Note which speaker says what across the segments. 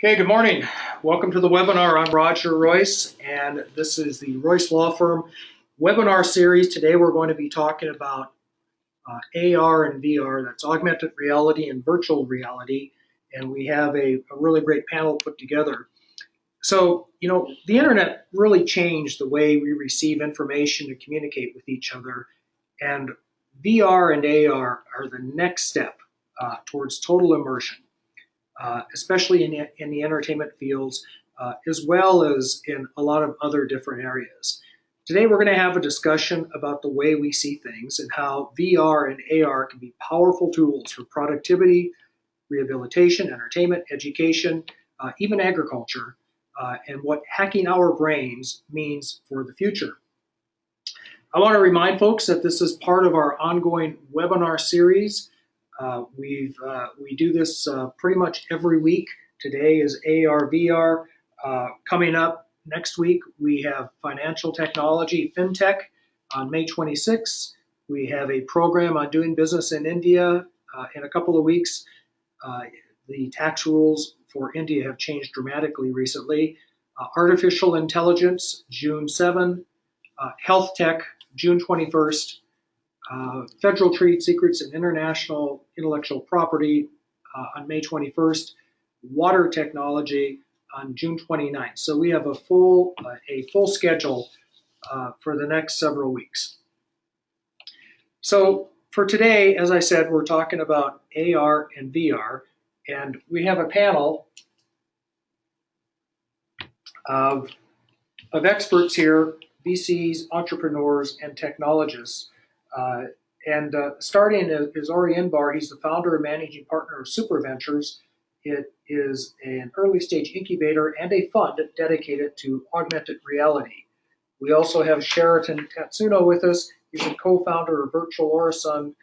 Speaker 1: Okay, good morning. Welcome to the webinar. I'm Roger Royse, and this is the Royse Law Firm webinar series. Today we're going to be talking about AR and VR, that's augmented reality and virtual reality, and we have a really great panel put together. So, the internet really changed the way we receive information to communicate with each other, and VR and AR are the next step towards total immersion. Especially in the entertainment fields, as well as in a lot of other different areas. Today we're going to have a discussion about the way we see things and how VR and AR can be powerful tools for productivity, rehabilitation, entertainment, education, even agriculture, and what hacking our brains means for the future. I want to remind folks that this is part of our ongoing webinar series. We do this pretty much every week. Today is AR, VR. Coming up next week, we have financial technology, FinTech, on May 26th. We have a program on doing business in India in a couple of weeks. The tax rules for India have changed dramatically recently. Artificial intelligence, June 7. Health tech, June 21st. Federal trade secrets and international intellectual property on May 21st, water technology on June 29th. So we have a full schedule for the next several weeks. So for today, as I said, we're talking about AR and VR, and we have a panel of experts here, VCs, entrepreneurs, and technologists. Starting is Inbar. He's the founder and managing partner of Super Ventures. It is an early stage incubator and a fund dedicated to augmented reality. We also have Sheridan Tatsuno with us. He's a co-founder of Virtual Oresund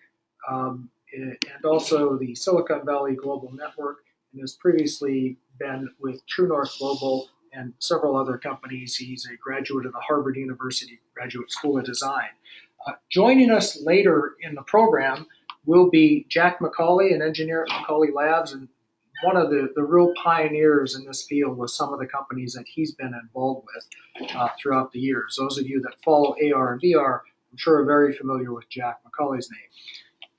Speaker 1: and also the Silicon Valley Global Network, and has previously been with True North Global and several other companies. He's a graduate of the Harvard University Graduate School of Design. Joining us later in the program will be Jack McCauley, an engineer at McCauley Labs, and one of the real pioneers in this field with some of the companies that he's been involved with throughout the years. Those of you that follow AR and VR, I'm sure are very familiar with Jack McCauley's name.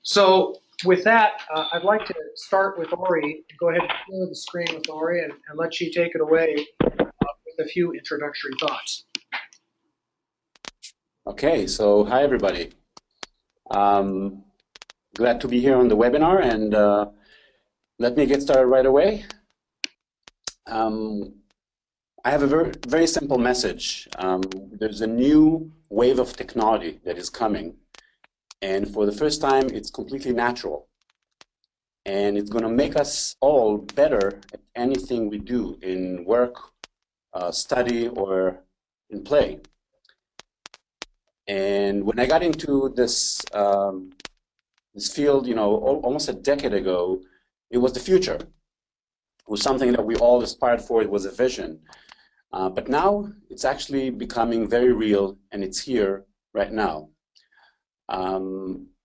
Speaker 1: So with that, I'd like to start with Ori. Go ahead and share the screen with Ori and let you take it away with a few introductory thoughts.
Speaker 2: Okay, so hi everybody. Glad to be here on the webinar, and let me get started right away. I have a very, very simple message. There's a new wave of technology that is coming, and for the first time it's completely natural, and it's going to make us all better at anything we do in work, study, or in play. And when I got into this this field, almost a decade ago, it was the future. It was something that we all aspired for. It was a vision. But now it's actually becoming very real, and it's here right now.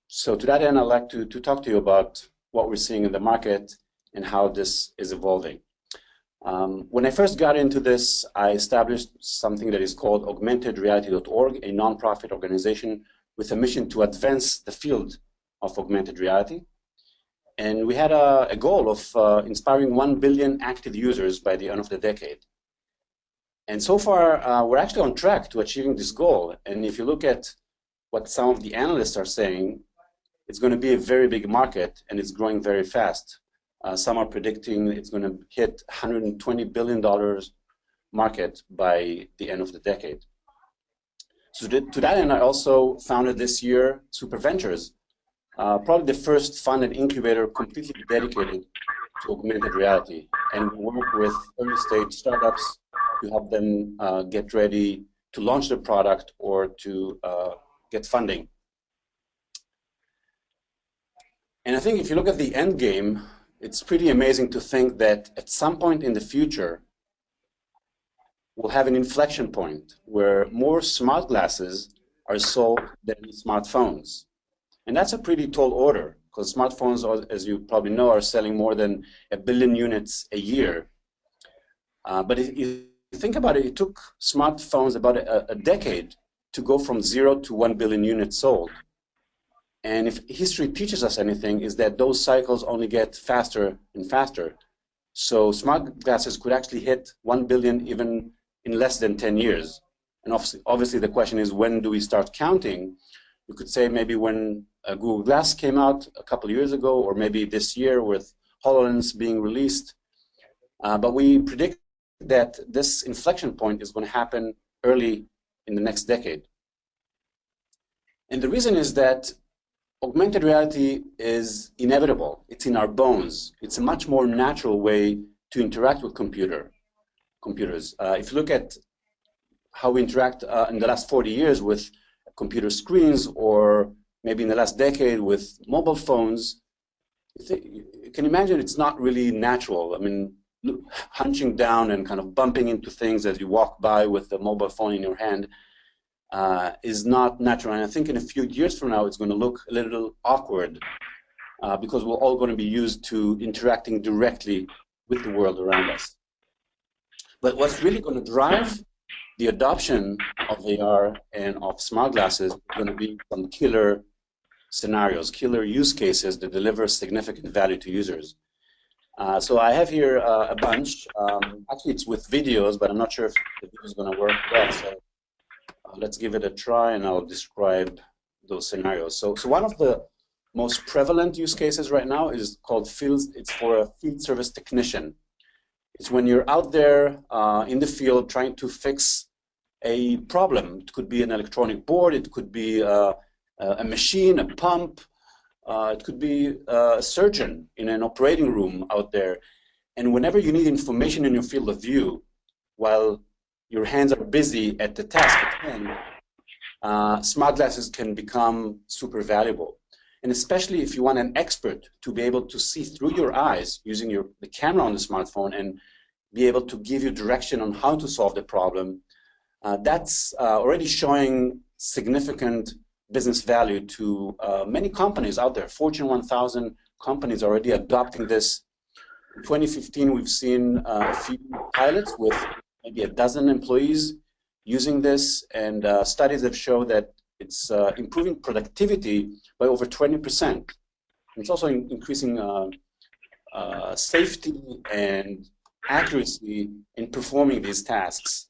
Speaker 2: So to that end, I'd like to talk to you about what we're seeing in the market and how this is evolving. When I first got into this, I established something that is called AugmentedReality.org, a nonprofit organization with a mission to advance the field of augmented reality. And we had a goal of inspiring 1 billion active users by the end of the decade. And so far, we're actually on track to achieving this goal. And if you look at what some of the analysts are saying, it's going to be a very big market, and it's growing very fast. Some are predicting it's going to hit $120 billion market by the end of the decade. So to that end, I also founded this year Super Ventures, probably the first fund and incubator completely dedicated to augmented reality. And we work with early stage startups to help them get ready to launch their product or to get funding. And I think if you look at the end game, it's pretty amazing to think that at some point in the future, we'll have an inflection point where more smart glasses are sold than smartphones. And that's a pretty tall order, because smartphones, as you probably know, are selling more than 1 billion units a year. But if you think about it, it took smartphones about a decade to go from 0 to 1 billion units sold. And if history teaches us anything, is that those cycles only get faster and faster. So smart glasses could actually hit 1 billion even in less than 10 years. And obviously the question is, when do we start counting? You could say maybe when Google Glass came out a couple of years ago, or maybe this year with HoloLens being released. But we predict that this inflection point is going to happen early in the next decade. And the reason is that augmented reality is inevitable. It's in our bones. It's a much more natural way to interact with computers. If you look at how we interact in the last 40 years with computer screens, or maybe in the last decade with mobile phones, you can imagine it's not really natural. I mean, hunching down and kind of bumping into things as you walk by with the mobile phone in your hand is not natural. And I think in a few years from now, it's going to look a little awkward because we're all going to be used to interacting directly with the world around us. But what's really going to drive the adoption of AR and of smart glasses is going to be some killer scenarios, killer use cases that deliver significant value to users. So I have here a bunch. Actually, it's with videos, but I'm not sure if the video is going to work well. So let's give it a try, and I'll describe those scenarios. So one of the most prevalent use cases right now is called it's for a field service technician. It's when you're out there in the field trying to fix a problem. It could be an electronic board, it could be a machine, a pump, it could be a surgeon in an operating room out there. And whenever you need information in your field of view, while your hands are busy at the task at hand, smart glasses can become super valuable. And especially if you want an expert to be able to see through your eyes using the camera on the smartphone and be able to give you direction on how to solve the problem, that's already showing significant business value to many companies out there. Fortune 1000 companies already adopting this. In 2015, we've seen a few pilots with maybe a dozen employees using this, and studies have shown that it's improving productivity by over 20%. It's also increasing safety and accuracy in performing these tasks.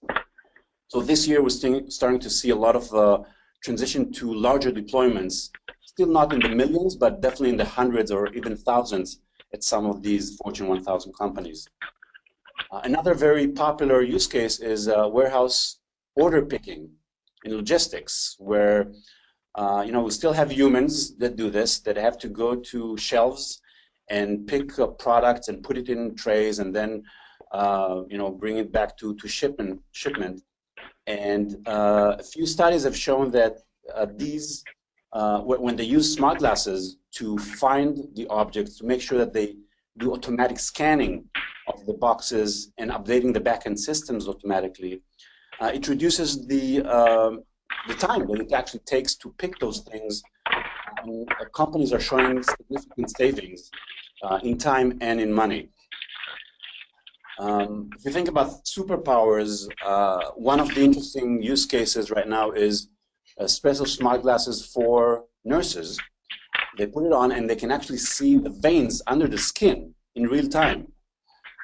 Speaker 2: So this year we're starting to see a lot of transition to larger deployments, still not in the millions, but definitely in the hundreds or even thousands at some of these Fortune 1000 companies. Another very popular use case is warehouse order picking in logistics, where we still have humans that do this, that have to go to shelves and pick up products and put it in trays and then bring it back to shipment. And a few studies have shown that when they use smart glasses to find the objects, to make sure that they do automatic scanning of the boxes and updating the backend systems automatically, it reduces the time that it actually takes to pick those things. And companies are showing significant savings in time and in money. If you think about superpowers, one of the interesting use cases right now is special smart glasses for nurses. They put it on and they can actually see the veins under the skin in real time.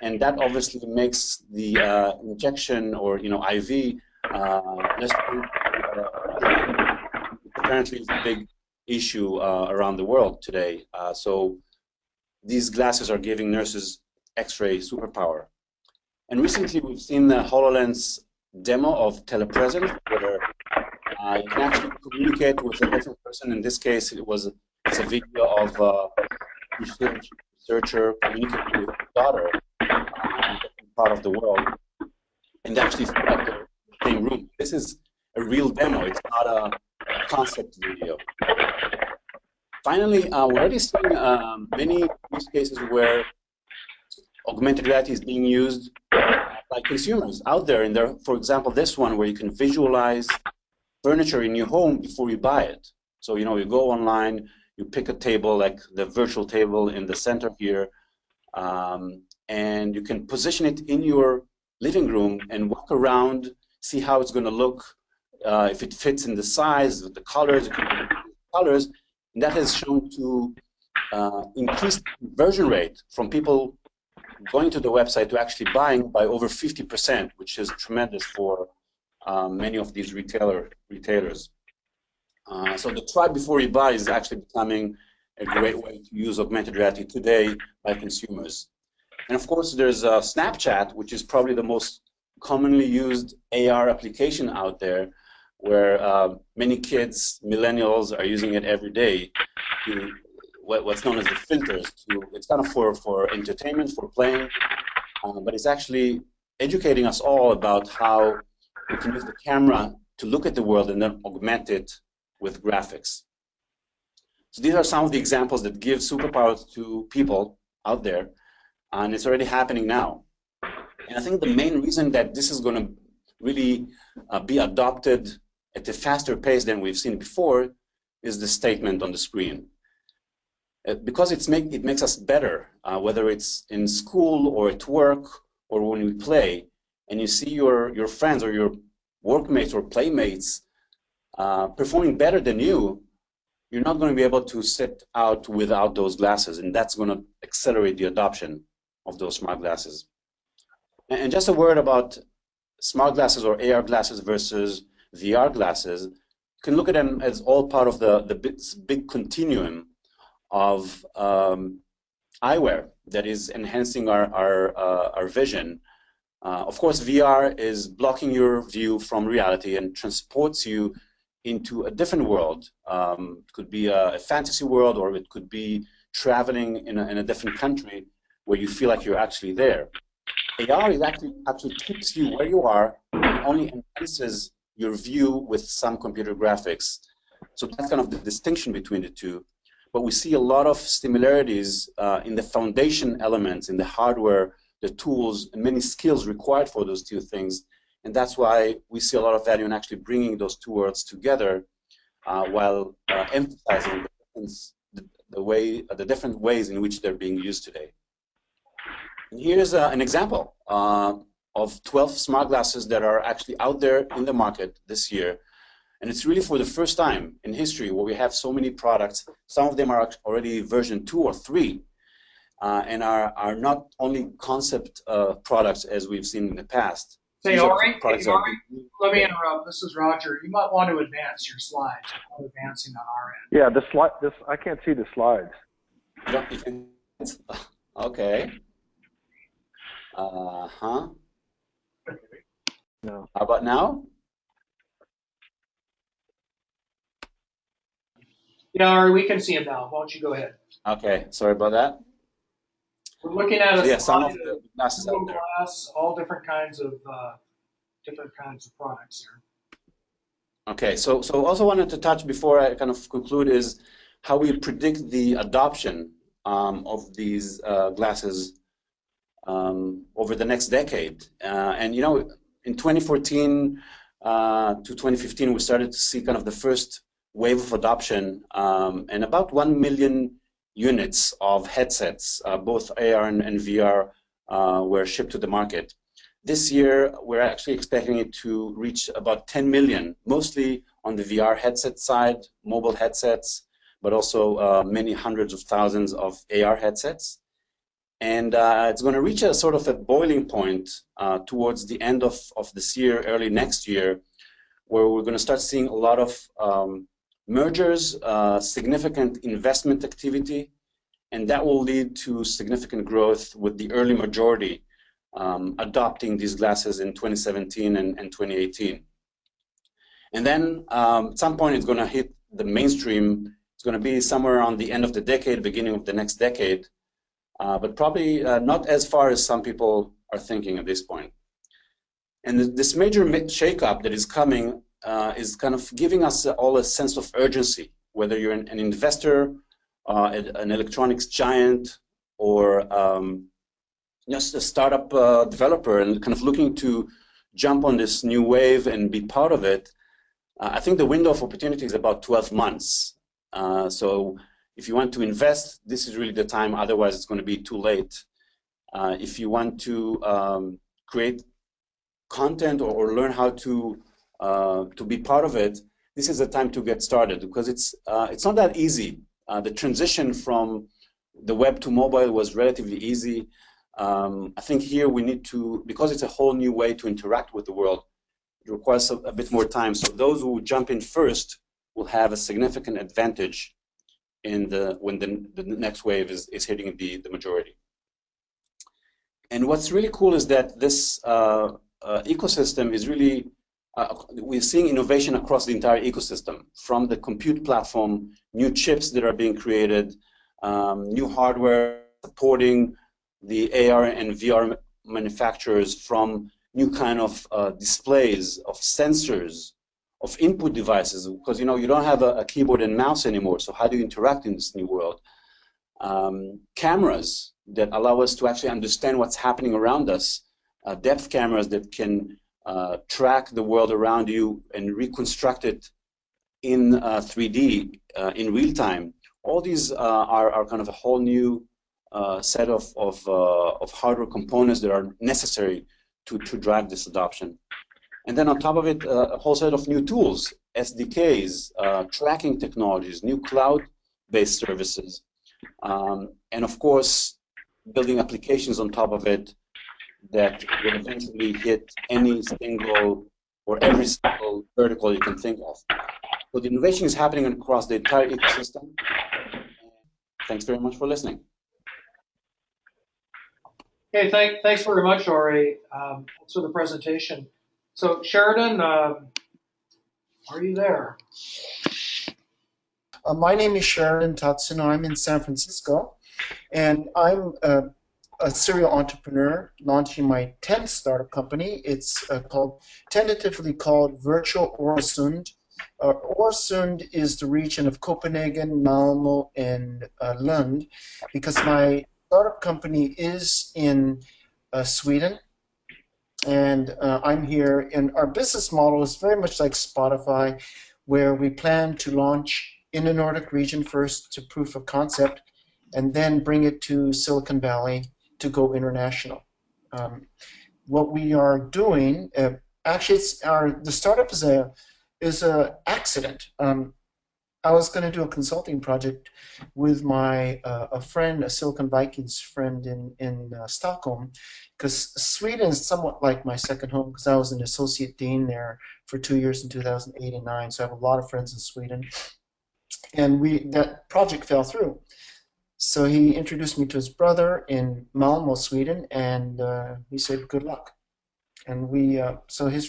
Speaker 2: And that obviously makes the injection or IV less apparently it's a big issue around the world today. So these glasses are giving nurses X-ray superpower. And recently we've seen the HoloLens demo of telepresence, where you can actually communicate with a different person. In this case, it's a video of a researcher communicating with his daughter in a different part of the world, and actually feel like they're in the same room. This is a real demo. It's not a concept video. Finally, we're already seeing many use cases where augmented reality is being used by consumers out there. And for example, this one where you can visualize furniture in your home before you buy it. So you go online, you pick a table like the virtual table in the center here, and you can position it in your living room and walk around, see how it's going to look, if it fits in the size, the colors, and that has shown to increase conversion rate from people going to the website to actually buying by over 50%, which is tremendous for many of these retailers. So the try before you buy is actually becoming a great way to use augmented reality today by consumers. And of course, there's Snapchat, which is probably the most commonly used AR application out there, where many kids, millennials, are using it every day to what's known as the filters. It's kind of for entertainment, for playing, but it's actually educating us all about how we can use the camera to look at the world and then augment it with graphics. So these are some of the examples that give superpowers to people out there, and it's already happening now. And I think the main reason that this is going to really be adopted at a faster pace than we've seen before is the statement on the screen. Because it makes us better, whether it's in school or at work or when we play, and you see your friends or your workmates or playmates performing better than you, you're not going to be able to sit out without those glasses, and that's going to accelerate the adoption of those smart glasses. And just a word about smart glasses or AR glasses versus VR glasses. You can look at them as all part of the big continuum of eyewear that is enhancing our vision. Of course, VR is blocking your view from reality and transports you into a different world. It could be a fantasy world, or it could be traveling in a different country where you feel like you're actually there. AR is actually keeps you where you are and only enhances your view with some computer graphics. So that's kind of the distinction between the two. But we see a lot of similarities in the foundation elements, in the hardware, the tools, and many skills required for those two things. And that's why we see a lot of value in actually bringing those two worlds together while emphasizing the different ways in which they're being used today. And here's an example of 12 smart glasses that are actually out there in the market this year. And it's really for the first time in history where we have so many products. Some of them are already version 2 or 3 and are not only concept products as we've seen in the past.
Speaker 1: Say, Ori, let me interrupt. This is Roger. You might want to advance your slides. I'm advancing on our end.
Speaker 3: Yeah, the slide. I can't see the slides.
Speaker 2: Okay. No. How about now?
Speaker 1: Yeah, Ari, we can see him now. Why don't you go ahead?
Speaker 2: Okay, sorry about that.
Speaker 1: We're looking at a
Speaker 2: some of the glasses out there.
Speaker 1: Glass, all different kinds of products here.
Speaker 2: Okay, so also wanted to touch before I kind of conclude is how we predict the adoption of these glasses over the next decade. And you know, in 2014 to 2015, we started to see kind of the first wave of adoption, and about 1 million units of headsets, both AR and VR, were shipped to the market. This year, we're actually expecting it to reach about 10 million, mostly on the VR headset side, mobile headsets, but also many hundreds of thousands of AR headsets. And it's going to reach a sort of a boiling point towards the end of this year, early next year, where we're going to start seeing a lot of mergers, significant investment activity, and that will lead to significant growth with the early majority adopting these glasses in 2017 and 2018. And then at some point it's going to hit the mainstream. It's going to be somewhere around the end of the decade, beginning of the next decade, but probably not as far as some people are thinking at this point. And this major shakeup that is coming is kind of giving us all a sense of urgency, whether you're an investor, an electronics giant, or just a startup developer and kind of looking to jump on this new wave and be part of it. I think the window of opportunity is about 12 months. So if you want to invest, this is really the time, otherwise it's going to be too late. If you want to create content or learn how to be part of it, this is the time to get started, because it's not that easy. The transition from the web to mobile was relatively easy. I think here we need to, because it's a whole new way to interact with the world, it requires a bit more time. So those who jump in first will have a significant advantage in when the next wave is hitting the majority. And what's really cool is that this ecosystem is really, we're seeing innovation across the entire ecosystem, from the compute platform, new chips that are being created, new hardware supporting the AR and VR manufacturers, from new kind of displays, of sensors, of input devices, because you don't have a keyboard and mouse anymore, so how do you interact in this new world? Cameras that allow us to actually understand what's happening around us, depth cameras that can track the world around you and reconstruct it in 3D in real time. All these are kind of a whole new set of hardware components that are necessary to drive this adoption. And then on top of it, a whole set of new tools, SDKs, tracking technologies, new cloud-based services, and of course, building applications on top of it that will eventually hit any single or every single vertical you can think of. So the innovation is happening across the entire ecosystem. Thanks very much for listening.
Speaker 1: Okay, thanks very much, Ori. Thanks for the presentation. So Sheridan, are you there?
Speaker 4: My name is Sheridan Tatsuno. I'm in San Francisco, and I'm a serial entrepreneur launching my 10th startup company. It's tentatively called Virtual Oresund. Oresund is the region of Copenhagen, Malmo, and Lund, because my startup company is in Sweden, and I'm here. And our business model is very much like Spotify, where we plan to launch in the Nordic region first to proof of concept, and then bring it to Silicon Valley to go international. What we are doing, actually, the startup is a accident. I was going to do a consulting project with a friend, a Silicon Vikings friend in Stockholm, because Sweden is somewhat like my second home, because I was an associate dean there for 2 years in 2008 and 9, so I have a lot of friends in Sweden. And that project fell through. So he introduced me to his brother in Malmo, Sweden, and he said, "Good luck." And so his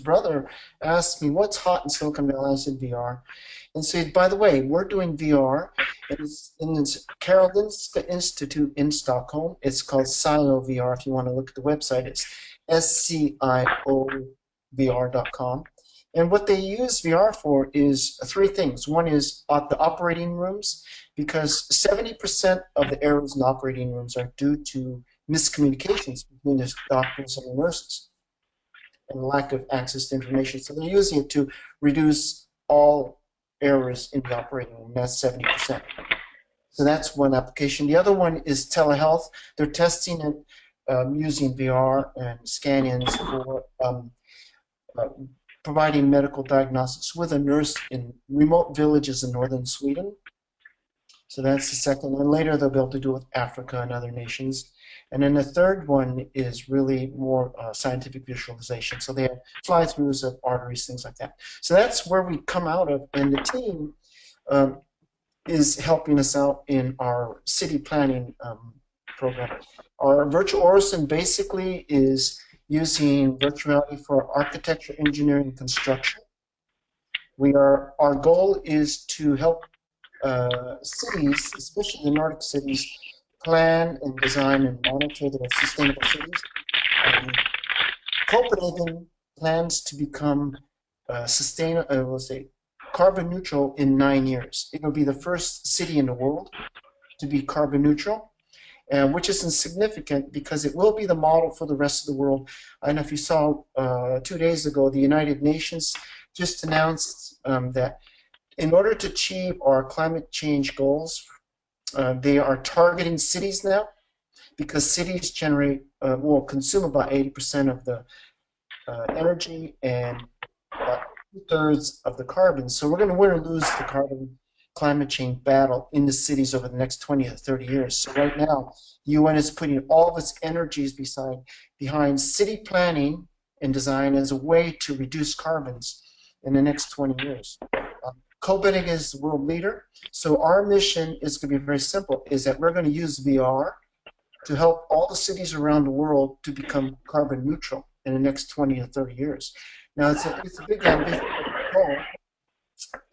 Speaker 4: brother asked me, "What's hot in Silicon Valley?" I said, "VR." And said, "By the way, we're doing VR. It's in this Karolinska Institute in Stockholm. It's called SCIO VR. If you want to look at the website, it's SCIOVR.com. And what they use VR for is 3 things. One is the operating rooms, because 70% of the errors in operating rooms are due to miscommunications between the doctors and the nurses and lack of access to information. So they're using it to reduce all errors in the operating room. That's 70%. So that's one application. The other one is telehealth. They're testing it using VR and scan-ins for providing medical diagnostics with a nurse in remote villages in northern Sweden. So that's the second. And later they'll be able to do it with Africa and other nations. And then the third one is really more scientific visualization. So they have fly-throughs of arteries, things like that. So that's where we come out of. And the team is helping us out in our city planning program. Our virtual Oresund basically is using virtual reality for architecture, engineering, and construction. Our goal is to help cities, especially the Nordic cities, plan and design and monitor their sustainable cities. Copenhagen plans to become carbon neutral in 9 years. It will be the first city in the world to be carbon neutral, which is insignificant because it will be the model for the rest of the world. I don't know if you saw 2 days ago, the United Nations just announced that in order to achieve our climate change goals, they are targeting cities now because cities generate, will consume about 80% of the energy and about 2/3 of the carbon. So we're going to win or lose the carbon climate change battle in the cities over the next 20 to 30 years. So right now, the UN is putting all of its energies behind city planning and design as a way to reduce carbons in the next 20 years. Copenhagen is the world leader, so our mission is going to be very simple, is that we're going to use VR to help all the cities around the world to become carbon neutral in the next 20 to 30 years. Now, it's a big ambitious goal.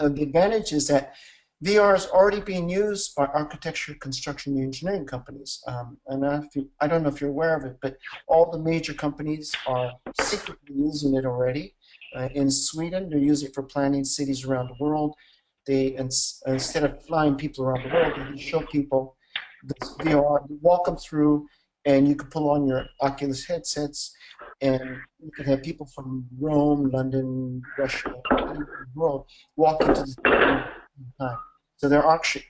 Speaker 4: The advantage is that VR is already being used by architecture, construction, and engineering companies. And I don't know if you're aware of it, but all the major companies are secretly using it already. In Sweden, they're using it for planning cities around the world. They, instead of flying people around the world, they show people this VR, you walk them through, and you can pull on your Oculus headsets, and you can have people from Rome, London, Russia, anywhere in the world walk into the time. So they're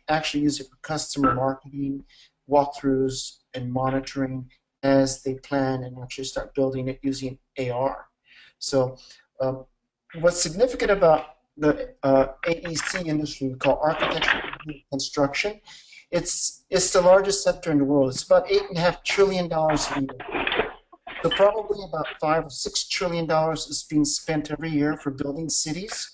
Speaker 4: actually using it for customer marketing, walkthroughs, and monitoring as they plan and actually start building it using AR. So what's significant about the AEC industry we call architecture and construction, it's the largest sector in the world. It's about $8.5 trillion a year. So probably about $5 or $6 trillion is being spent every year for building cities.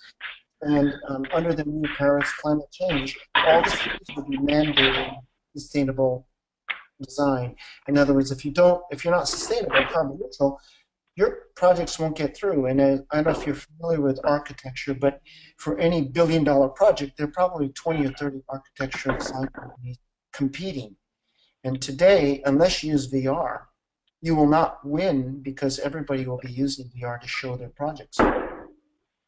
Speaker 4: And under the new Paris climate change, all the cities will be mandating sustainable design. In other words, if you're not sustainable, carbon neutral, your projects won't get through. And I don't know if you're familiar with architecture, but for any billion-dollar project, there are probably 20 or 30 architecture and design companies competing. And today, unless you use VR, you will not win because everybody will be using VR to show their projects.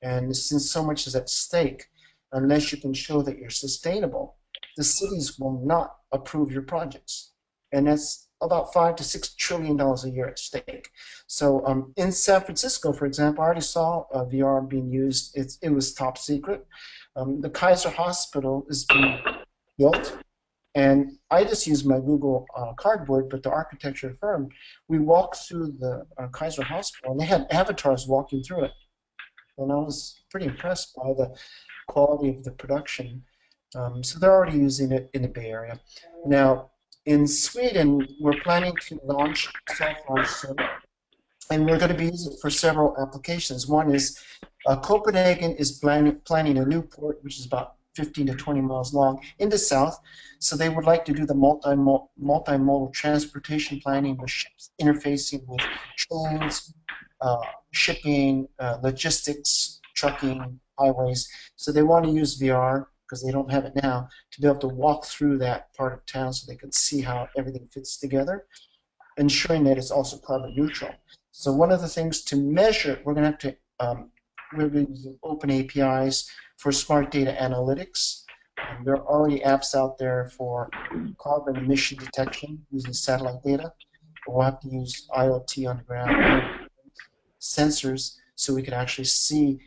Speaker 4: And since so much is at stake, unless you can show that you're sustainable, the cities will not approve your projects. And that's about $5 to $6 trillion a year at stake. So in San Francisco, for example, I already saw VR being used. It was top secret. The Kaiser Hospital is being built. And I just used my Google Cardboard, but the architecture firm, we walked through the Kaiser Hospital, and they had avatars walking through it. And I was pretty impressed by the quality of the production. So they're already using it in the Bay Area. Now, in Sweden, we're planning to launch soft launch soon, and we're going to be using it for several applications. One is Copenhagen is planning a new port, which is about 15 to 20 miles long, in the south. So they would like to do the multimodal transportation planning with ships interfacing with trains, shipping, logistics, trucking, highways. So they want to use VR, because they don't have it now, to be able to walk through that part of town so they can see how everything fits together, ensuring that it's also carbon neutral. So one of the things to measure, we're going to have to, we're going to use open APIs for smart data analytics. There are already apps out there for carbon emission detection using satellite data. We'll have to use IoT on the ground sensors so we can actually see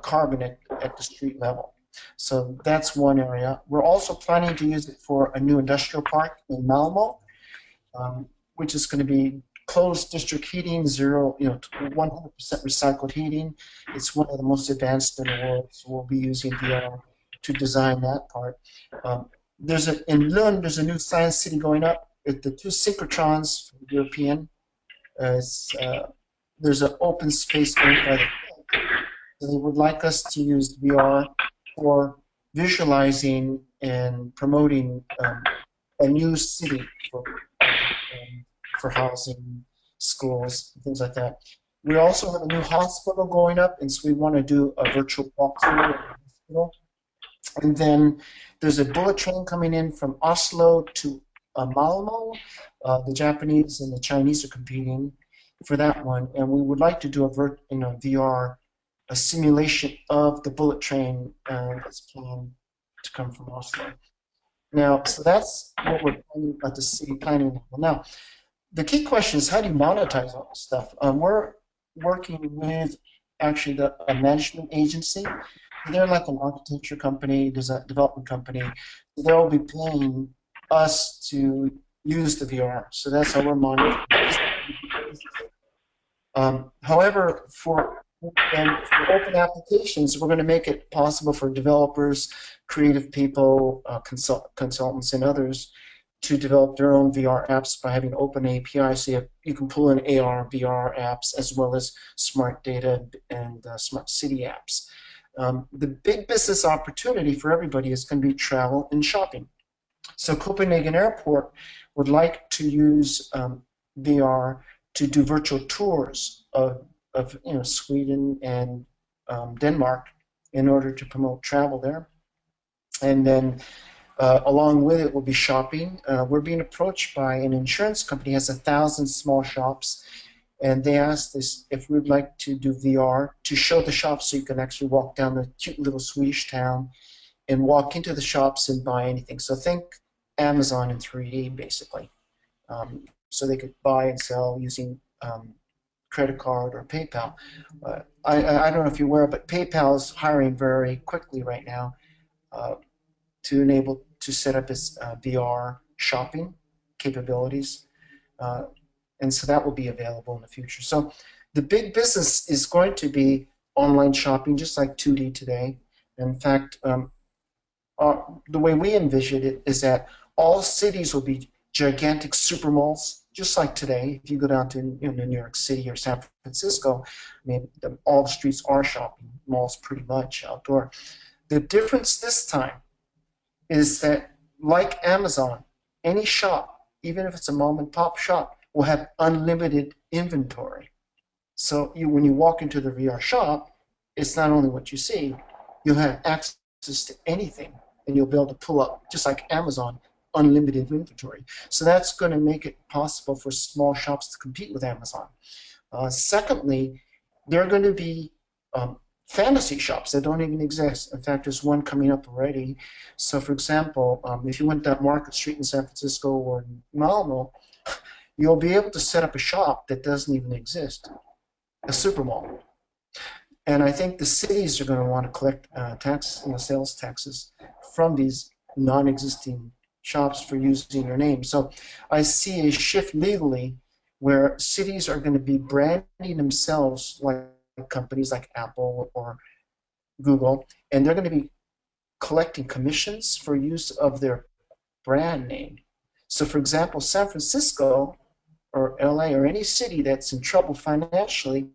Speaker 4: carbon at the street level. So that's one area. We're also planning to use it for a new industrial park in Malmo, which is going to be closed district heating, 100% recycled heating. It's one of the most advanced in the world, so we'll be using VR to design that part. In Lund, there's a new science city going up. The two synchrotrons from European. There's an open space owned by the so they would like us to use VR for visualizing and promoting a new city for housing, schools, things like that. We also have a new hospital going up, and so we want to do a virtual walkthrough of the hospital. And then there's a bullet train coming in from Oslo to Malmo. The Japanese and the Chinese are competing for that one, and we would like to do a VR, a simulation of the bullet train that's planned to come from Oslo. Now, so that's what we're planning at the city planning. Now, the key question is, how do you monetize all this stuff? We're working with actually a management agency. They're like an architecture company, development company. They'll be paying us to use the VR. So that's how we're monitoring. However, for open applications, we're going to make it possible for developers, creative people, consultants, and others to develop their own VR apps by having open APIs. So you can pull in AR, VR apps, as well as smart data and smart city apps. The big business opportunity for everybody is going to be travel and shopping. So Copenhagen Airport would like to use VR to do virtual tours of Sweden and Denmark in order to promote travel there. And then along with it will be shopping. We're being approached by an insurance company, has 1,000 small shops, and they asked us if we'd like to do VR to show the shops so you can actually walk down the cute little Swedish town and walk into the shops and buy anything. So think Amazon in 3D, basically. So they could buy and sell using credit card or PayPal. I don't know if you're aware, but PayPal is hiring very quickly right now to enable to set up its VR shopping capabilities. And so that will be available in the future. So the big business is going to be online shopping, just like 2D today. In fact, the way we envision it is that all cities will be gigantic super malls, just like today. If you go down to New York City or San Francisco, I mean, all the streets are shopping malls pretty much outdoor. The difference this time is that, like Amazon, any shop, even if it's a mom and pop shop, will have unlimited inventory. So when you walk into the VR shop, it's not only what you see, you'll have access to anything, and you'll be able to pull up, just like Amazon, unlimited inventory. So that's going to make it possible for small shops to compete with Amazon. Secondly, there are going to be fantasy shops that don't even exist. In fact, there's one coming up already. So for example, if you went down Market Street in San Francisco or in Malmo, you'll be able to set up a shop that doesn't even exist, a super mall. And I think the cities are going to want to collect sales taxes from these non-existing shops for using your name. So I see a shift legally where cities are going to be branding themselves like companies like Apple or Google, and they're going to be collecting commissions for use of their brand name. So for example, San Francisco or LA or any city that's in trouble financially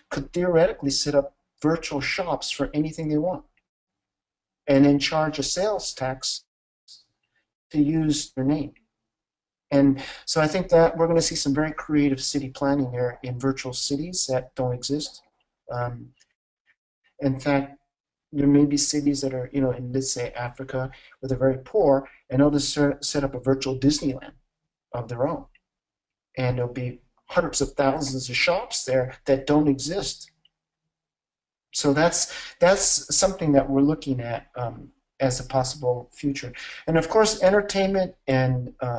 Speaker 4: could theoretically set up virtual shops for anything they want and then charge a sales tax to use their name. And so I think that we're going to see some very creative city planning there in virtual cities that don't exist. In fact, there may be cities that are, in, let's say, Africa, where they're very poor, and they'll just set up a virtual Disneyland of their own. And there'll be hundreds of thousands of shops there that don't exist. So that's something that we're looking at as a possible future. And of course, entertainment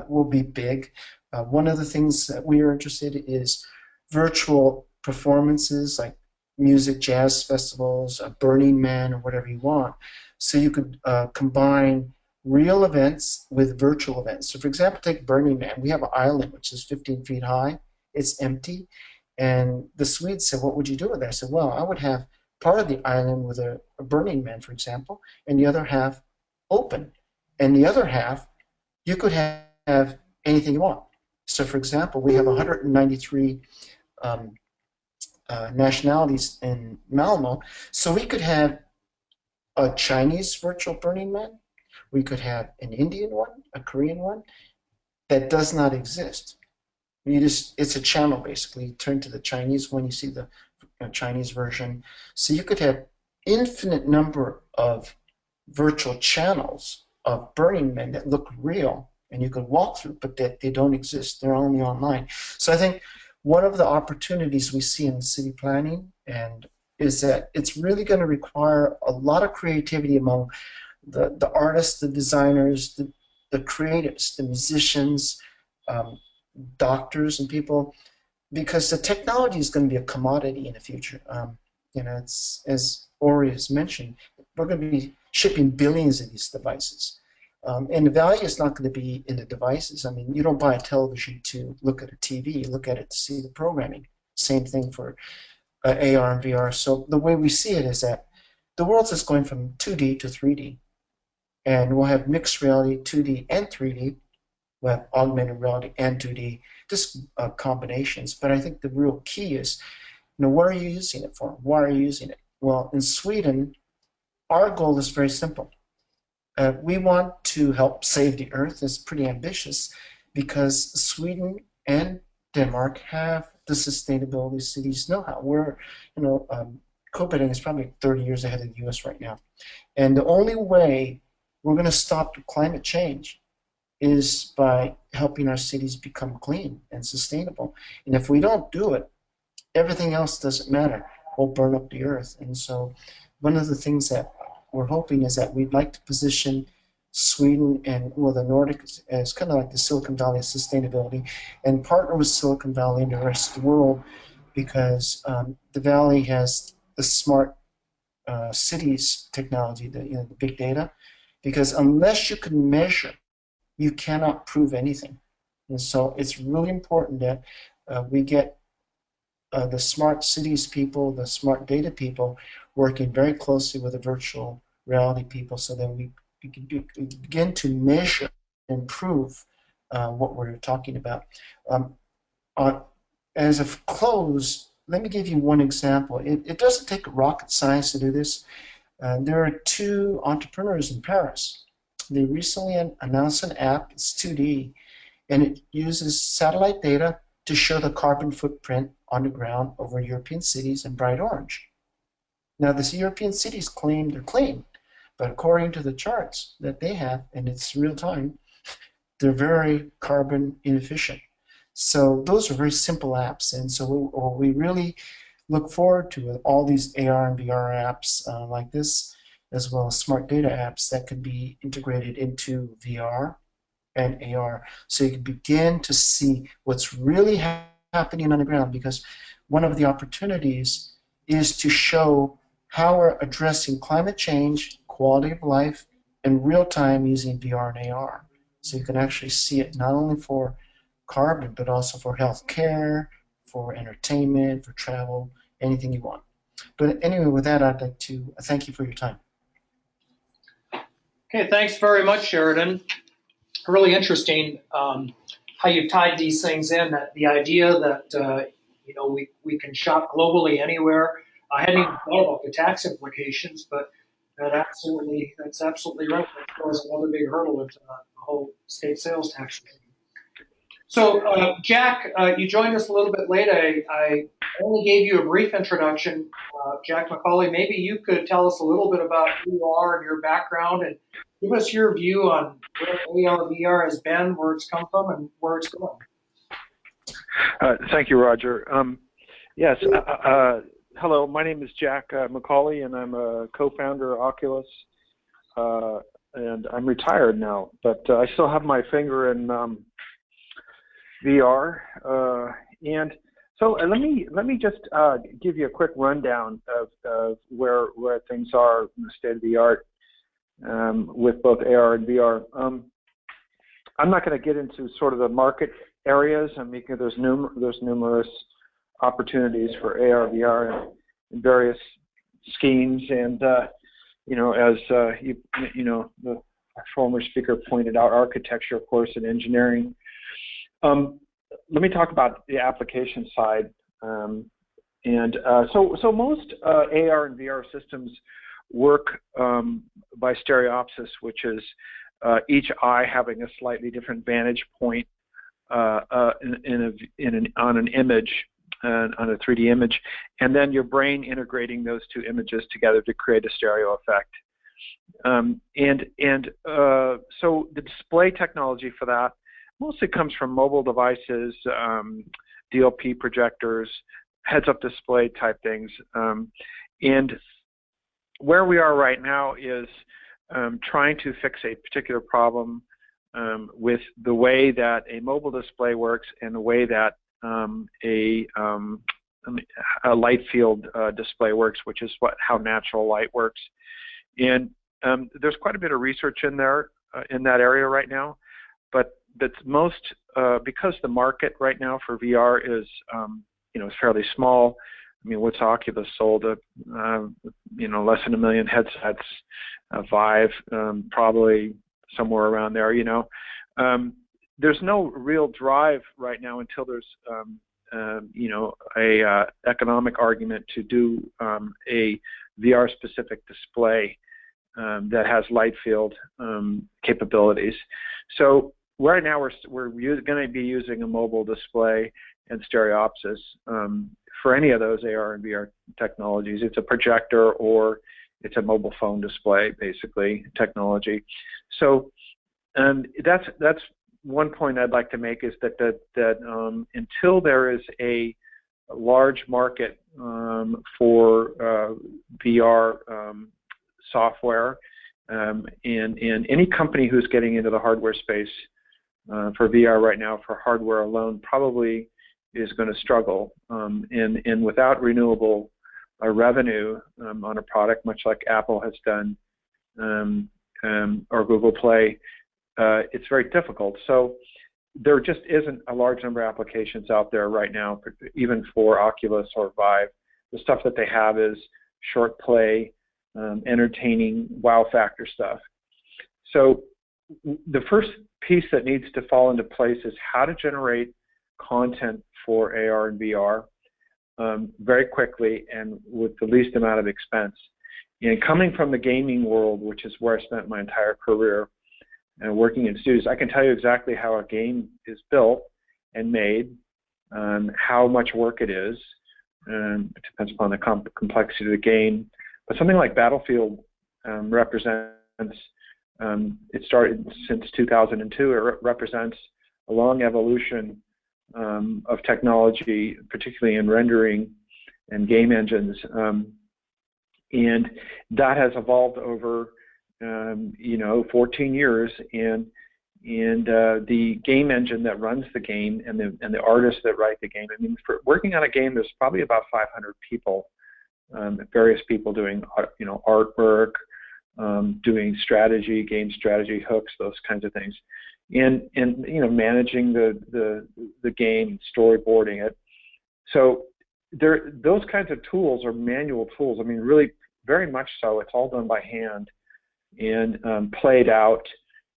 Speaker 4: will be big. One of the things that we are interested in is virtual performances like music, jazz festivals, Burning Man, or whatever you want. So you could combine real events with virtual events. So for example, take Burning Man. We have an island which is 15 feet high. It's empty. And the Swedes said, what would you do with that? I said, well, I would have part of the island with a Burning Man, for example, and the other half open. And the other half, you could have anything you want. So for example, we have 193 nationalities in Malmo. So we could have a Chinese virtual Burning Man. We could have an Indian one, a Korean one, that does not exist. It's a channel basically. You turn to the Chinese one, you see the Chinese version. So you could have infinite number of virtual channels of Burning Man that look real and you could walk through, but that they don't exist. They're only online. So I think one of the opportunities we see in city planning is that it's really going to require a lot of creativity among the artists, the designers, the creatives, the musicians, doctors and people, because the technology is going to be a commodity in the future. It's, as Ori has mentioned, we're going to be shipping billions of these devices. And the value is not going to be in the devices. I mean, you don't buy a television to look at a TV. You look at it to see the programming. Same thing for AR and VR. So the way we see it is that the world is going from 2D to 3D. And we'll have mixed reality, 2D and 3D. We'll have augmented reality and 2D, just combinations. But I think the real key is, what are you using it for? Why are you using it? Well, in Sweden, our goal is very simple. We want to help save the Earth. It's pretty ambitious because Sweden and Denmark have the sustainability cities know-how. Copenhagen is probably 30 years ahead of the U.S. right now. And the only way we're going to stop climate change is by helping our cities become clean and sustainable. And if we don't do it, everything else doesn't matter. We'll burn up the Earth. And so one of the things that we're hoping is that we'd like to position Sweden and the Nordic as kind of like the Silicon Valley of sustainability, and partner with Silicon Valley and the rest of the world, because the Valley has the smart cities technology, the big data, because unless you can measure, you cannot prove anything. And so it's really important that we get the smart cities people, the smart data people, working very closely with the virtual reality people, so that we can begin to measure and prove what we're talking about. As a close, let me give you one example. It doesn't take rocket science to do this. There are two entrepreneurs in Paris. They recently announced an app. It's 2D, and it uses satellite data to show the carbon footprint on the ground over European cities in bright orange. Now, these European cities claim they're clean, but according to the charts that they have, and it's real time, they're very carbon inefficient. So those are very simple apps, and so we really look forward to all these AR and VR apps like this, as well as smart data apps that could be integrated into VR and AR, so you can begin to see what's really happening on the ground, because one of the opportunities is to show how we're addressing climate change, quality of life, in real time using VR and AR. So you can actually see it not only for carbon, but also for healthcare, for entertainment, for travel, anything you want. But anyway, with that, I'd like to thank you for your time.
Speaker 1: Okay, thanks very much, Sheridan. Really interesting how you've tied these things in. That the idea that we can shop globally anywhere. I hadn't even thought about the tax implications, but that's absolutely right. That throws another big hurdle into the whole state sales tax regime. So, Jack, you joined us a little bit late. I only gave you a brief introduction. Jack McCauley, maybe you could tell us a little bit about who you are and your background, and give us your view on where AR VR has been, where it's come from, and where it's going.
Speaker 3: Thank you, Roger. Yes, hello, my name is Jack McCauley, and I'm a co-founder of Oculus, and I'm retired now, but I still have my finger in VR, and so let me just give you a quick rundown of where things are in the state of the art with both AR and VR. I'm not going to get into sort of the market areas. I mean, there's numerous opportunities for AR, VR in various schemes, and as the former speaker pointed out, architecture, of course, and engineering. Let me talk about the application side. So most AR and VR systems work by stereopsis, which is each eye having a slightly different vantage point on an image, on a 3D image, and then your brain integrating those two images together to create a stereo effect. So the display technology for that mostly comes from mobile devices, DLP projectors, heads-up display type things. And where we are right now is trying to fix a particular problem with the way that a mobile display works and the way that a light field display works, which is how natural light works. And there's quite a bit of research in there. in that area right now, but that's most because the market right now for VR is is fairly small. I mean, what's Oculus sold? Less than 1 million headsets. Vive, probably somewhere around there. There's no real drive right now until there's a economic argument to do a VR specific display that has light field capabilities. So right now we're going to be using a mobile display and stereopsis for any of those AR and VR technologies. It's a projector or it's a mobile phone display, basically, technology. So that's one point I'd like to make, is that until there is a large market for VR software, and any company who's getting into the hardware space for VR right now for hardware alone probably is going to struggle. And without renewable revenue on a product, much like Apple has done or Google Play, it's very difficult. So there just isn't a large number of applications out there right now, even for Oculus or Vive. The stuff that they have is short play, entertaining, wow factor stuff. So the first piece that needs to fall into place is how to generate content for AR and VR very quickly and with the least amount of expense. And coming from the gaming world, which is where I spent my entire career, and working in studios, I can tell you exactly how a game is built and made, how much work it is. It depends upon the complexity of the game. But something like Battlefield represents, it started since 2002, it represents a long evolution of technology, particularly in rendering and game engines. And that has evolved over 14 years, and the game engine that runs the game and the artists that write the game. I mean, for working on a game, there's probably about 500 people, various people doing artwork, doing strategy, game strategy, hooks, those kinds of things, and managing the game, storyboarding it. So those kinds of tools are manual tools. I mean, really, very much so. It's all done by hand and played out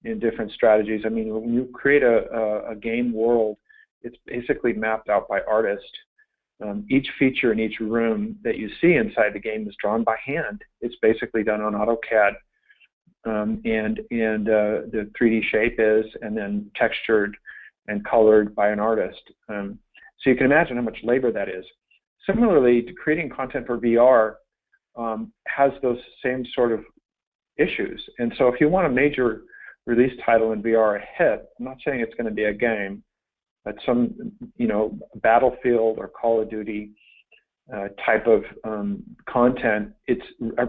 Speaker 3: in different strategies. I mean, when you create a game world, it's basically mapped out by artists. Each feature in each room that you see inside the game is drawn by hand. It's basically done on AutoCAD, and the 3D shape is, and then textured and colored by an artist. So you can imagine how much labor that is. Similarly, creating content for VR has those same sort of issues. And so if you want a major release title in VR, a hit, I'm not saying it's going to be a game, but some, Battlefield or Call of Duty type of content, it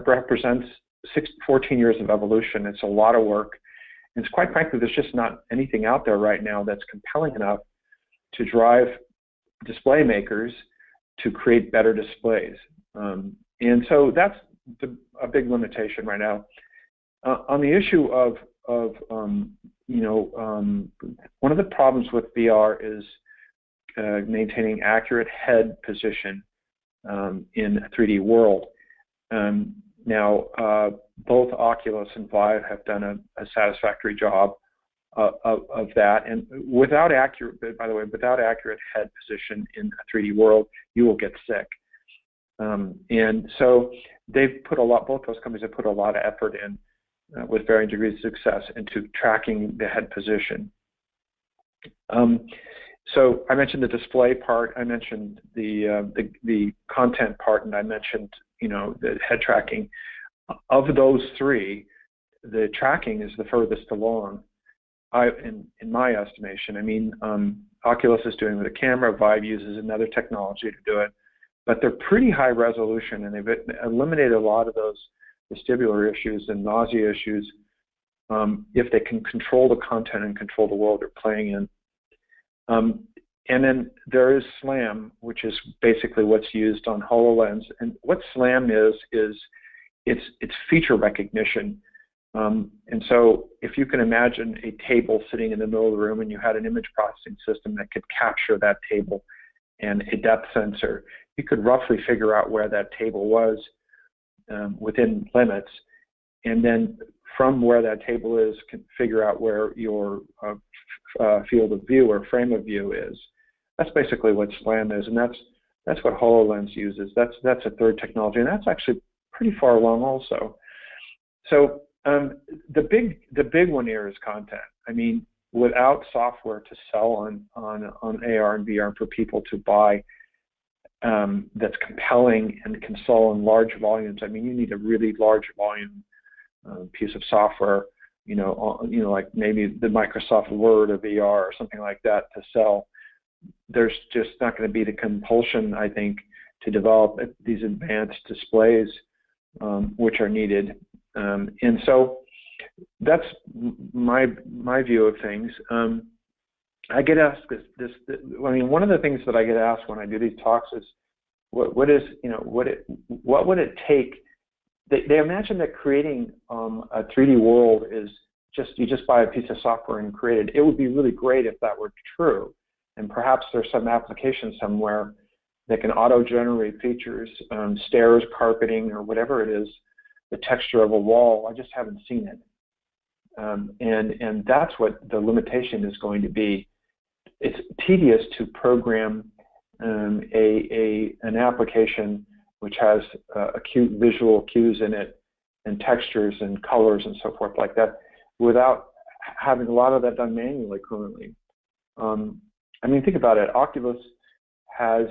Speaker 3: represents 14 years of evolution. It's a lot of work. And it's quite frankly, there's just not anything out there right now that's compelling enough to drive display makers to create better displays. And so that's a big limitation right now. On the issue of one of the problems with VR is maintaining accurate head position in a 3D world. Now, both Oculus and Vive have done a satisfactory job of that. And without accurate head position in a 3D world, you will get sick. And so they've put both those companies have put a lot of effort in with varying degrees of success into tracking the head position. So I mentioned the display part, I mentioned the content part, and I mentioned the head tracking. Of those three, the tracking is the furthest along, in my estimation. I mean, Oculus is doing it with a camera, Vive uses another technology to do it, but they're pretty high resolution, and they've eliminated a lot of those vestibular issues and nausea issues if they can control the content and control the world they're playing in. And then there is SLAM, which is basically what's used on HoloLens. And what SLAM is it's feature recognition. And so if you can imagine a table sitting in the middle of the room and you had an image processing system that could capture that table and a depth sensor, you could roughly figure out where that table was within limits. And then from where that table is, can figure out where your field of view or frame of view is. That's basically what SLAM is, and that's what HoloLens uses. That's a third technology, and that's actually pretty far along also. So the big one here is content. I mean, without software to sell on AR and VR for people to buy, that's compelling and can sell in large volumes. I mean, you need a really large volume piece of software, like maybe the Microsoft Word of VR or something like that to sell. There's just not going to be the compulsion, I think, to develop these advanced displays which are needed. And so that's my view of things. I get asked one of the things that I get asked when I do these talks is, what would it take? They imagine that creating a 3D world is you just buy a piece of software and create it. It would be really great if that were true, and perhaps there's some application somewhere that can auto-generate features, stairs, carpeting, or whatever it is, the texture of a wall. I just haven't seen it, and that's what the limitation is going to be. It's tedious to program an application which has acute visual cues in it and textures and colors and so forth like that without having a lot of that done manually currently. I mean, think about it. Oculus has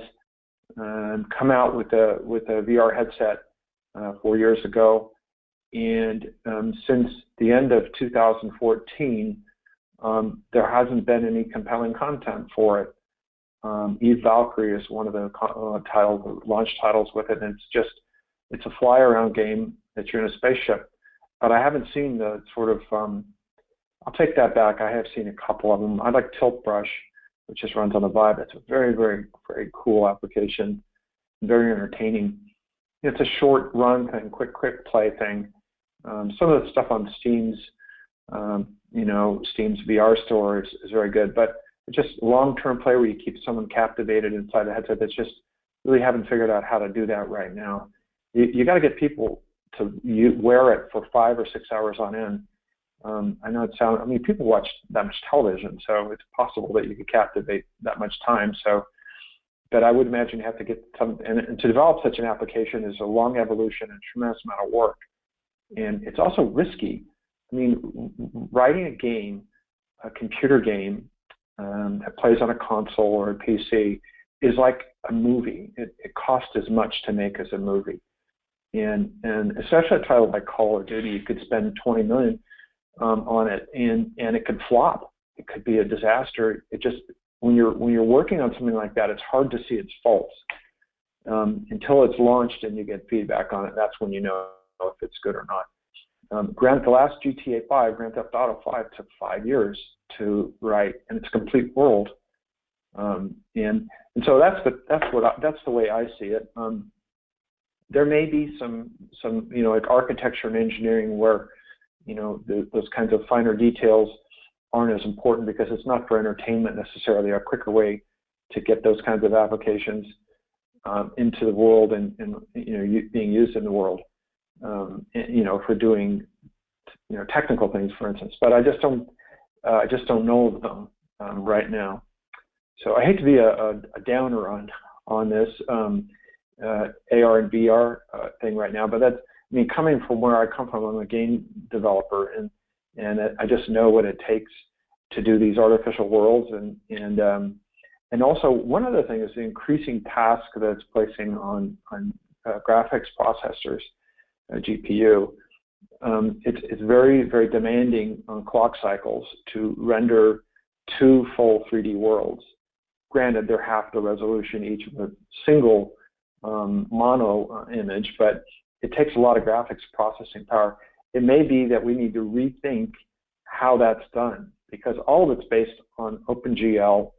Speaker 3: come out with a VR headset 4 years ago, and since the end of 2014, there hasn't been any compelling content for it. Eve Valkyrie is one of the launch titles with it, and it's a fly around game that you're in a spaceship. But I haven't seen the sort of, I'll take that back, I have seen a couple of them. I like Tilt Brush, which just runs on the Vive. It's a very, very, very cool application, very entertaining. It's a short run thing, quick play thing. Some of the stuff on Steam's VR store is very good, but just long-term play where you keep someone captivated inside the headset, that's just really haven't figured out how to do that right now. You got to get people to wear it for 5 or 6 hours on end. I know people watch that much television, so it's possible that you could captivate that much time. But I would imagine you have to get and to develop such an application is a long evolution and a tremendous amount of work. And it's also risky. I mean, writing a game, a computer game that plays on a console or a PC is like a movie. It costs as much to make as a movie. And especially a title like Call of Duty, you could spend $20 million on it, and it could flop. It could be a disaster. It just when you're working on something like that, it's hard to see its faults until it's launched and you get feedback on it. That's when you know if it's good or not. The last GTA 5, Grand Theft Auto 5, took 5 years to write, and it's a complete world. And so that's the way I see it. There may be some like architecture and engineering where those kinds of finer details aren't as important because it's not for entertainment necessarily. A quicker way to get those kinds of applications into the world and being used in the world. For doing technical things, for instance. But I just don't know of them right now. So I hate to be a downer on this AR and VR thing right now, but coming from where I come from, I'm a game developer, and I just know what it takes to do these artificial worlds, and also one other thing is the increasing task that it's placing on graphics processors, GPU. It's very, very demanding on clock cycles to render 2 full 3D worlds. Granted, they're half the resolution each of a single mono image, but it takes a lot of graphics processing power. It may be that we need to rethink how that's done, because all of it's based on OpenGL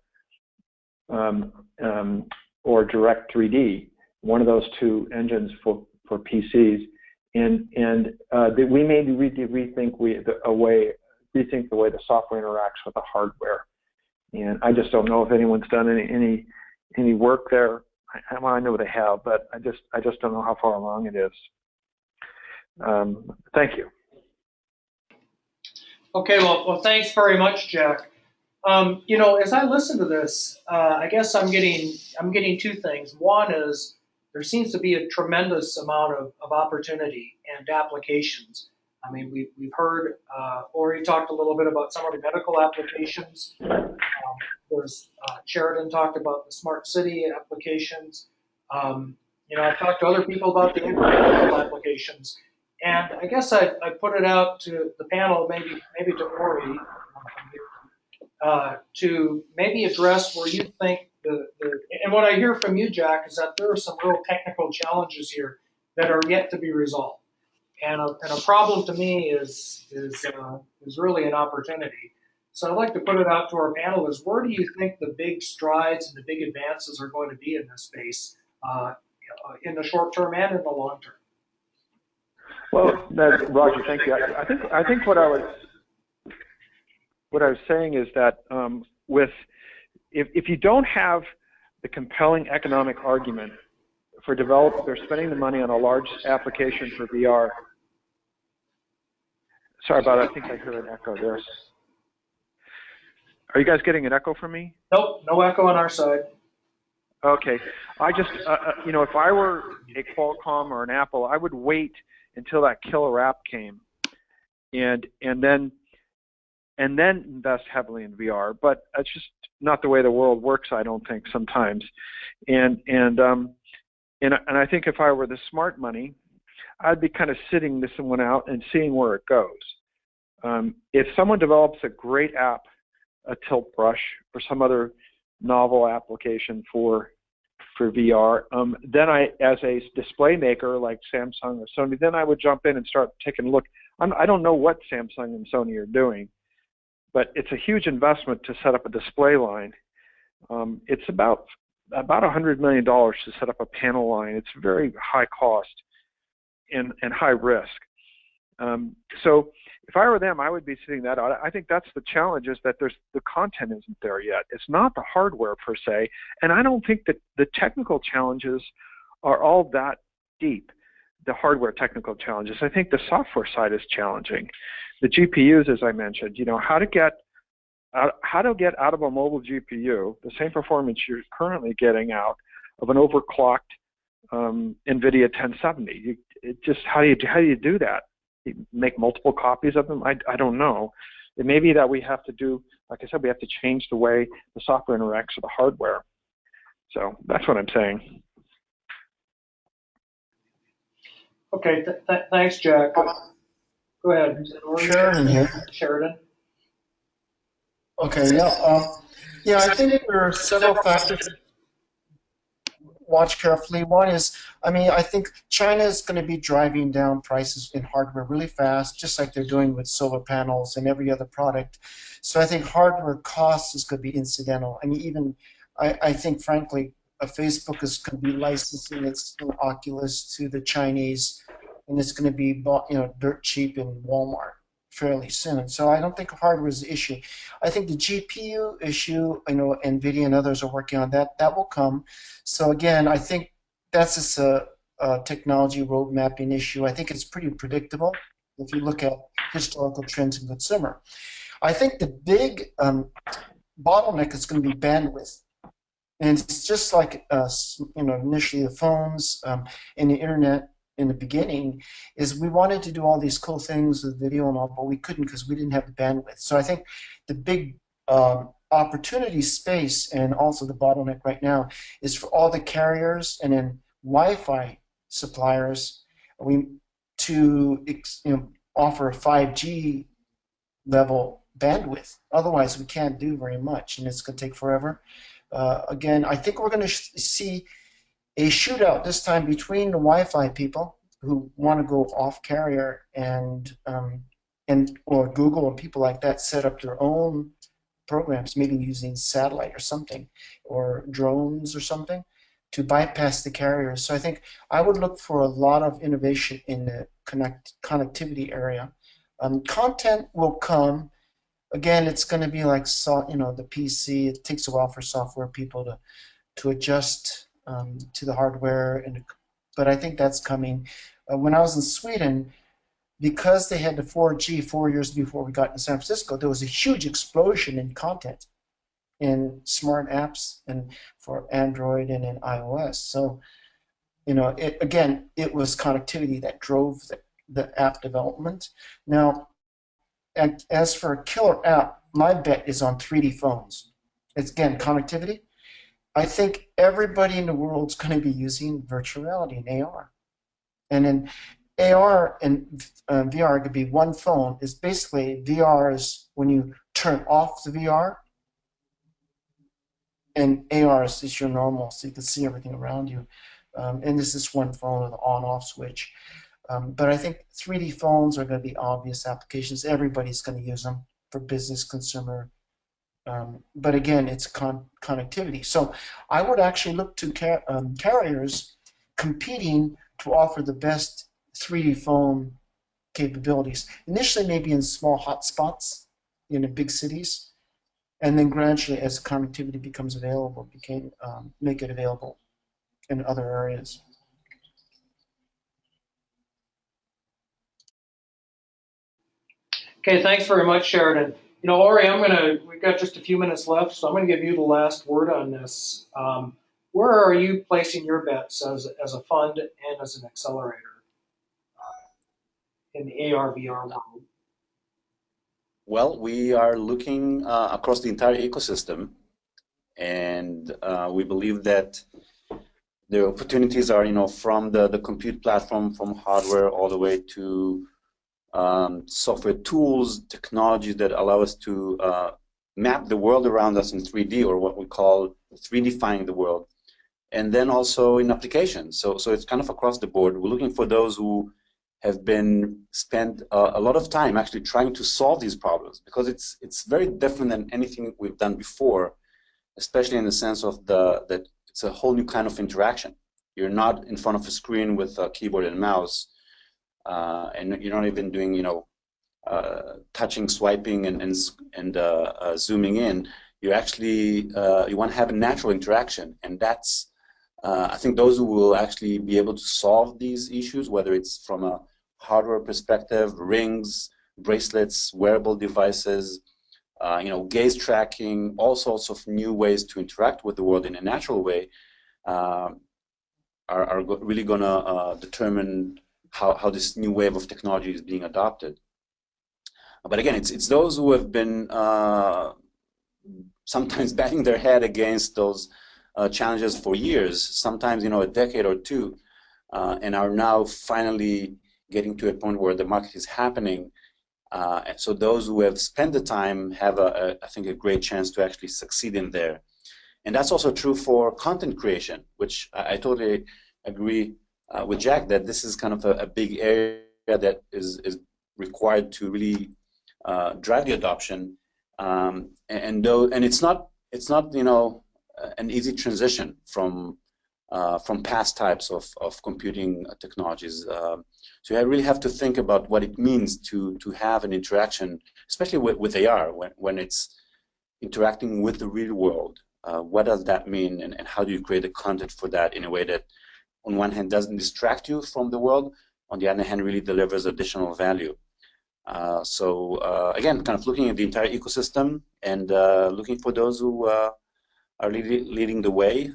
Speaker 3: or Direct 3D, one of those 2 engines for PCs. that we may need to rethink the way the software interacts with the hardware. And I just don't know if anyone's done any work there. I know they have, but I just don't know how far along it is. Thank you.
Speaker 1: Okay, well, thanks very much, Jack. As I listen to this, I guess I'm getting two things. One is there seems to be a tremendous amount of opportunity and applications. I mean, we've heard Ori talked a little bit about some of the medical applications. Sheridan talked about the smart city applications. I've talked to other people about the agricultural applications. And I guess I put it out to the panel, maybe to Ori, to maybe address where you think and what I hear from you, Jack, is that there are some real technical challenges here that are yet to be resolved. And a problem to me is really an opportunity. So I'd like to put it out to our panel is where do you think the big strides and the big advances are going to be in this space in the short term and in the long term?
Speaker 3: Well, Roger, thank you. I think what I was saying is that if you don't have the compelling economic argument for developers spending the money on a large application for VR. Sorry about it. I think I heard an echo there. Are you guys getting an echo from me?
Speaker 1: Nope, no echo on our side.
Speaker 3: Okay. I just, if I were a Qualcomm or an Apple, I would wait until that killer app came, and then invest heavily in VR. But that's just not the way the world works, I don't think, sometimes. And I think if I were the smart money, I'd be kind of sitting this one out and seeing where it goes. If someone develops a great app, a tilt brush, or some other novel application for VR, then as a display maker like Samsung or Sony, then I would jump in and start taking a look. I don't know what Samsung and Sony are doing, but it's a huge investment to set up a display line. It's about $100 million to set up a panel line. It's very high cost and high risk. So if I were them, I would be sitting that out. I think that's the challenge, is that the content isn't there yet. It's not the hardware per se, and I don't think that the technical challenges are all that deep, the hardware technical challenges. I think the software side is challenging. The GPUs, as I mentioned, how to get out of a mobile GPU the same performance you're currently getting out of an overclocked NVIDIA 1070. How do you do that? You make multiple copies of them? I don't know. It may be that we have to do, like I said, we have to change the way the software interacts with the hardware. So that's what I'm saying.
Speaker 1: Okay, thanks, Jack. Go ahead.
Speaker 4: Sheridan here.
Speaker 1: Sheridan.
Speaker 4: Okay, yeah, I think there are several factors to watch carefully. One is, I think China is going to be driving down prices in hardware really fast, just like they're doing with solar panels and every other product. So I think hardware cost is going to be incidental. I think, frankly, Facebook is going to be licensing its Oculus to the Chinese, and it's going to be bought, dirt cheap in Walmart fairly soon. So I don't think hardware is the issue. I think the GPU issue, NVIDIA and others are working on that. That will come. So again, I think that's just a technology road mapping issue. I think it's pretty predictable if you look at historical trends in consumer. I think the big bottleneck is going to be bandwidth. And it's just like, initially the phones and the internet in the beginning, is we wanted to do all these cool things with video and all, but we couldn't because we didn't have the bandwidth. So I think the big opportunity space, and also the bottleneck right now, is for all the carriers and then Wi-Fi suppliers to offer a 5G level bandwidth. Otherwise, we can't do very much, and it's going to take forever. Again, I think we're going to see a shootout this time between the Wi-Fi people who want to go off carrier and or Google and people like that set up their own programs, maybe using satellite or something, or drones or something. to bypass the carriers. So I think I would look for a lot of innovation in the connectivity area. Content will come. Again, it's going to be like the PC. It takes a while for software people to adjust to the hardware, but I think that's coming. When I was in Sweden, because they had the 4G 4 years before we got to San Francisco, there was a huge explosion in content in smart apps and for Android and in iOS. So, it was connectivity that drove the app development. Now, and as for a killer app, my bet is on 3D phones. It's, again, connectivity. I think everybody in the world is going to be using virtual reality and AR. And in AR and VR could be one phone. Is basically VR is when you turn off the VR, and AR is your normal, so you can see everything around you. And this is one phone with an on-off switch. But I think 3D phones are going to be obvious applications. Everybody's going to use them for business, consumer. But again, it's connectivity. So I would actually look to carriers competing to offer the best 3D phone capabilities. Initially, maybe in small hotspots in the big cities, and then gradually, as connectivity becomes available, make it available in other areas.
Speaker 1: Okay, thanks very much, Sheridan. Ori, we've got just a few minutes left, so I'm going to give you the last word on this. Where are you placing your bets as a fund and as an accelerator in the AR, VR world?
Speaker 2: Well, we are looking across the entire ecosystem, and we believe that the opportunities are, from the compute platform, from hardware all the way to software tools, technologies that allow us to map the world around us in 3D, or what we call 3D-fying the world, and then also in applications. So it's kind of across the board. We're looking for those who have spent a lot of time actually trying to solve these problems, because it's very different than anything we've done before, especially in the sense of that it's a whole new kind of interaction. You're not in front of a screen with a keyboard and mouse, and you're not even doing touching, swiping, and zooming in. You actually you want to have a natural interaction, and that's I think those who will actually be able to solve these issues, whether it's from a hardware perspective, rings, bracelets, wearable devices, gaze tracking, all sorts of new ways to interact with the world in a natural way, are really going to determine how this new wave of technology is being adopted. But again, it's those who have been sometimes banging their head against those challenges for years, sometimes a decade or two, and are now finally getting to a point where the market is happening. And so those who have spent the time have, I think, a great chance to actually succeed in there. And that's also true for content creation, which I totally agree with Jack that this is kind of a big area that is required to really drive the adoption. And it's not an easy transition from past types of computing technologies. So I really have to think about what it means to have an interaction, especially with AR, when it's interacting with the real world. What does that mean, and how do you create the content for that in a way that, on one hand, doesn't distract you from the world, on the other hand, really delivers additional value. So again, kind of looking at the entire ecosystem and looking for those who are leading the way.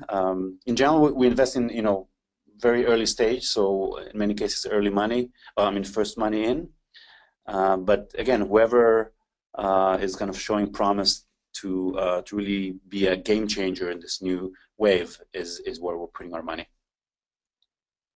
Speaker 2: In general, we invest in very early stage, so in many cases early money. First money in. But again, whoever is kind of showing promise to really be a game changer in this new wave is where we're putting our money.